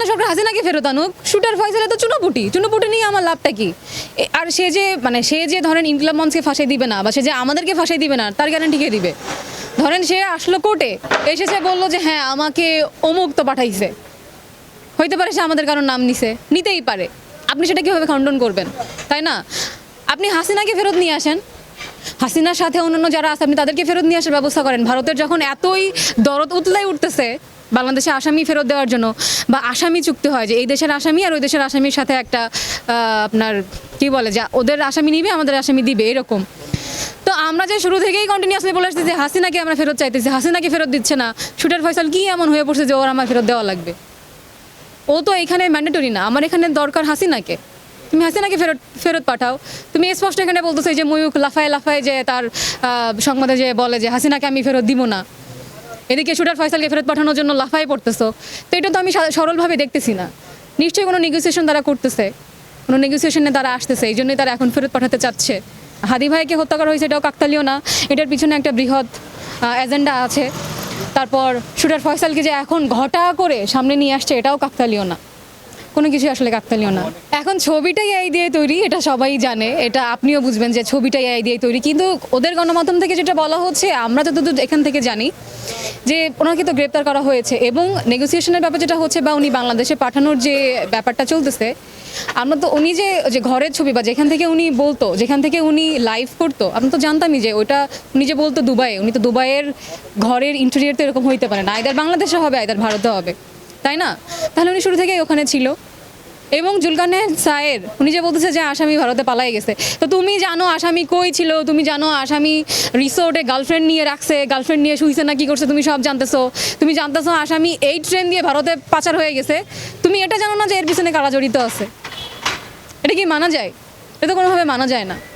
সরকার হাসিনাকে ফেরত আনুক, শুটার ফয়সালে তো চুনোপুটি নিয়ে আমার লাভটা কি? আর সে যে ধরেন ইনকিলাব মঞ্চকে ফাঁসাই দিবে না, বা সে যে আমাদেরকে ফাঁসাই দিবে না, তার গ্যারান্টি কে দিবে? ধরেন সে আসলো কোর্টে, এসেছে বললো যে হ্যাঁ আমাকে অমুক তো পাঠাইছে, হইতে পারে সে আমাদের কারোর নাম নিতেই পারে, আপনি সেটা কীভাবে খণ্ডন করবেন? তাই না? আপনি হাসিনাকে ফেরত নিয়ে আসেন, হাসিনার সাথে অন্যান্য যারা আছে আপনি তাদেরকে ফেরত নিয়ে আসার ব্যবস্থা করেন। ভারতের যখন এতই দরদ উতলাই উঠতেছে বাংলাদেশে আসামি ফেরত দেওয়ার জন্য, বা আসামি চুক্তি হয় যে এই দেশের আসামি আর ওই দেশের আসামির সাথে একটা আপনার কি বলে, যা ওদের আসামি নিবে আমাদের আসামি দিবে, এরকম। তো আমরা যে শুরু থেকেই কন্টিনিউয়াসলি বলে আসছি যে হাসিনাকে আমরা ফেরত চাইতেছি, হাসিনাকে ফেরত দিচ্ছে না, শুটার ফয়সাল কি এমন হয়ে পড়ছে যে ওর আমার ফেরত দেওয়া লাগবে? ও তো এখানে ম্যান্ডেটরি না, আমার এখানে দরকার হাসিনাকে। তুমি হাসিনাকে ফেরত পাঠাও। তুমি স্পষ্ট এখানে বলতেছো যে ময়ূক লাফায় যে তার সংবাদে যে বলে যে হাসিনাকে আমি ফেরত দিব না, এদিকে শুটার ফয়সালকে ফেরত পাঠানোর জন্য লাফায় পড়তেছো। তো এটা তো আমি সরলভাবে দেখতেছি না। নিশ্চয়ই কোনো নেগোসিয়েশন তারা করতেছে, কোনো নেগোসিয়েশনে তারা আসতেছে, এই জন্যই তারা এখন ফেরত পাঠাতে চাচ্ছে। হাদি ভাইকে হত্যা করা হয়েছে এটাও কাকতালীয় না, এটার পিছনে একটা বৃহৎ এজেন্ডা আছে। তারপর শুটার ফয়সালকে যে এখন ঘটা করে সামনে নিয়ে আসছে, এটাও কাকতালীয় না, কোনো কিছু আসলে কাকতালীয় না। এখন ছবিটাই এআই দিয়ে তৈরি, এটা সবাই জানে, এটা আপনিও বুঝবেন যে ছবিটাই এআই দিয়ে তৈরি। কিন্তু ওদের গণমাধ্যম থেকে যেটা বলা হচ্ছে, আমরা যতদূর এখান থেকে জানি যে ওনাকে তো গ্রেপ্তার করা হয়েছে, এবং নেগোসিয়েশনের ব্যাপার যেটা হচ্ছে বা উনি বাংলাদেশে পাঠানোর যে ব্যাপারটা চলতেছে, আমরা তো উনি যে ঘরের ছবি বা যেখান থেকে উনি বলতো, যেখান থেকে উনি লাইভ করতো, আমরা তো জানতামই যে ওটা উনি যে বলতো দুবাইয়ে, উনি তো দুবাইয়ের ঘরের ইন্টেরিয়র তো এরকম হইতে পারে না, আইদার বাংলাদেশে হবে আইদার ভারতে হবে, তাই না? তাহলে উনি শুরু থেকেই ওখানে ছিল। এবং জুলকারনাইন সায়ের উনি যে বলতেছে যে আসামি ভারতে পালাই গেছে, তো তুমি জানো আসামি কই ছিল? তুমি জানো আসামি রিসোর্টে গার্লফ্রেন্ড নিয়ে রাখছে, গার্লফ্রেন্ড নিয়ে শুইছে না কি করছে, তুমি সব জানতেছো। তুমি জানতেছো আসামি এই ট্রেন দিয়ে ভারতে পাচার হয়ে গেছে, তুমি এটা জানো না যে এর পিছনে কারা জড়িত আছে? এটা কি মানা যায়? এটা তো কোনোভাবে মানা যায় না।